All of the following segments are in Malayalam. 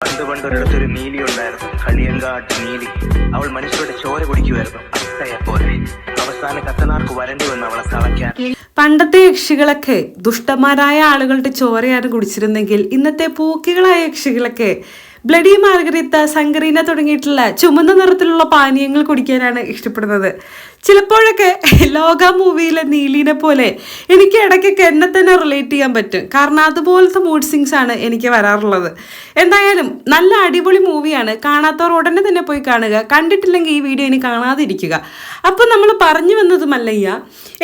പണ്ട് പണ്ടൊരിടത്തൊരു നീലി ഉണ്ടായിരുന്നു, കളിയങ്കാട്ട് നീലി. അവൾ മനുഷ്യരുടെ ചോര കുടിക്കുമായിരുന്നു, അത്തയെ പോലെ. അവസാന കത്തനാർക്ക് വരണ്ടി വന്ന് അവളെ തളയ്ക്കാൻ. പണ്ടത്തെ യക്ഷികളൊക്കെ ദുഷ്ടന്മാരായ ആളുകളുടെ ചോരയാണ് കുടിച്ചിരുന്നെങ്കിൽ ഇന്നത്തെ പൂക്കികളായ യക്ഷികളൊക്കെ ബ്ലഡി മാർഗരീത്ത, സംഗറീന തുടങ്ങിയിട്ടുള്ള ചുമന്ന നിറത്തിലുള്ള പാനീയങ്ങൾ കുടിക്കാനാണ് ഇഷ്ടപ്പെടുന്നത്. ചിലപ്പോഴൊക്കെ ലോക മൂവിയിലെ നീലിനെ പോലെ എനിക്ക് ഇടയ്ക്കൊക്കെ എന്നെ തന്നെ റിലേറ്റ് ചെയ്യാൻ പറ്റും. കാരണം അതുപോലത്തെ മൂഡ് സിങ്സ് ആണ് എനിക്ക് വരാറുള്ളത്. എന്തായാലും നല്ല അടിപൊളി മൂവിയാണ്. കാണാത്തവർ ഉടനെ തന്നെ പോയി കാണുക. കണ്ടിട്ടില്ലെങ്കിൽ ഈ വീഡിയോ ഇനി കാണാതിരിക്കുക. അപ്പോൾ നമ്മൾ പറഞ്ഞു വന്നതുമല്ലയ്യ,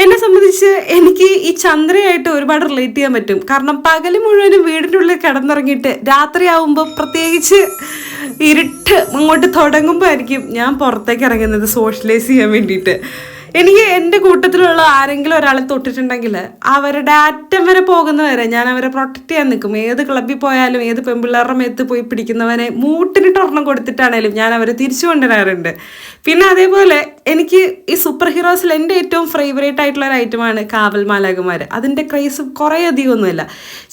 എന്നെ സംബന്ധിച്ച് എനിക്ക് ഈ ചന്ദ്രയായിട്ട് ഒരുപാട് റിലേറ്റ് ചെയ്യാൻ പറ്റും. കാരണം പകല് മുഴുവനും വീടിൻ്റെ ഉള്ളിൽ കിടന്നിറങ്ങിയിട്ട് രാത്രിയാവുമ്പോൾ പ്രത്യേകിച്ച് ഇരുട്ട് അങ്ങോട്ട് തുടങ്ങുമ്പോൾ ആയിരിക്കും ഞാൻ പുറത്തേക്ക് ഇറങ്ങുന്നത് സോഷ്യലൈസ് ചെയ്യാൻ വേണ്ടിയിട്ട്. എനിക്ക് എൻ്റെ കൂട്ടത്തിലുള്ള ആരെങ്കിലും ഒരാളെ തൊട്ടിട്ടുണ്ടെങ്കിൽ അവരുടെ അറ്റം വരെ പോകുന്നവരെ ഞാൻ അവരെ പ്രൊട്ടക്റ്റ് ചെയ്യാൻ നിൽക്കും. ഏത് ക്ലബ്ബിൽ പോയാലും ഏത് പെൺപിള്ളേരുടെ മേത്ത് പോയി പിടിക്കുന്നവനെ മൂട്ടിനിട്ട് ഒരെണ്ണം കൊടുത്തിട്ടാണേലും ഞാൻ അവരെ തിരിച്ചു കൊണ്ടുവരാറുണ്ട്. പിന്നെ അതേപോലെ എനിക്ക് ഈ സൂപ്പർ ഹീറോസിൽ എൻ്റെ ഏറ്റവും ഫേവറേറ്റ് ആയിട്ടുള്ള ഒരു ഐറ്റമാണ് കാവൽ മാലാഖമാർ. അതിൻ്റെ ക്രൈസ് കുറേ അധികമൊന്നുമില്ല.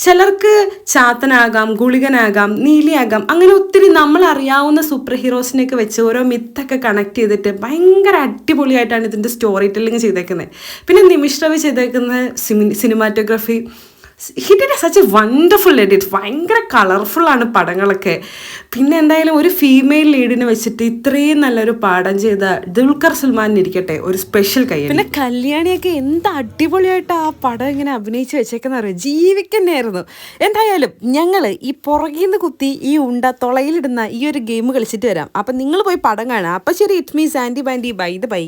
ചിലർക്ക് ചാത്തനാകാം, ഗുളികനാകാം, നീലിയാകാം, അങ്ങനെ ഒത്തിരി നമ്മൾ അറിയാവുന്ന സൂപ്പർ ഹീറോസിനെയൊക്കെ വെച്ച് ഓരോ മിത്തൊക്കെ കണക്ട് ചെയ്തിട്ട് ഭയങ്കര അടിപൊളിയായിട്ടാണ് ഇതിൻ്റെ സ്റ്റോറി ടെല്ലിങ് ചെയ്തേക്കുന്നത്. പിന്നെ നിമിഷ് രവി ചെയ്തേക്കുന്ന cinematography, he did such A wonderful edit. ഭയങ്കര കളർഫുള്ളാണ് പടങ്ങളൊക്കെ. പിന്നെ എന്തായാലും ഒരു ഫീമെയിൽ ലീഡിനെ വെച്ചിട്ട് ഇത്രയും നല്ലൊരു പാഠം ചെയ്ത ദുൽഖർ സൽമാൻ ഇരിക്കട്ടെ ഒരു സ്പെഷ്യൽ കൈ. പിന്നെ കല്യാണിയൊക്കെ എന്ത് അടിപൊളിയായിട്ട് ആ പടം ഇങ്ങനെ അഭിനയിച്ച് വെച്ചേക്കുന്ന അറിയാം, ജീവിക്കന്നെയായിരുന്നു. എന്തായാലും ഞങ്ങൾ ഈ പുറകിൽ നിന്ന് കുത്തി ഈ തുളയിലിടുന്ന ഈ ഒരു ഗെയിം കളിച്ചിട്ട് വരാം. അപ്പം നിങ്ങൾ പോയി പടം കാണാം. അപ്പം ശരി, ഇറ്റ് മീൻസ് ആൻറ്റി ബാൻഡി ബൈ ദ ബൈ.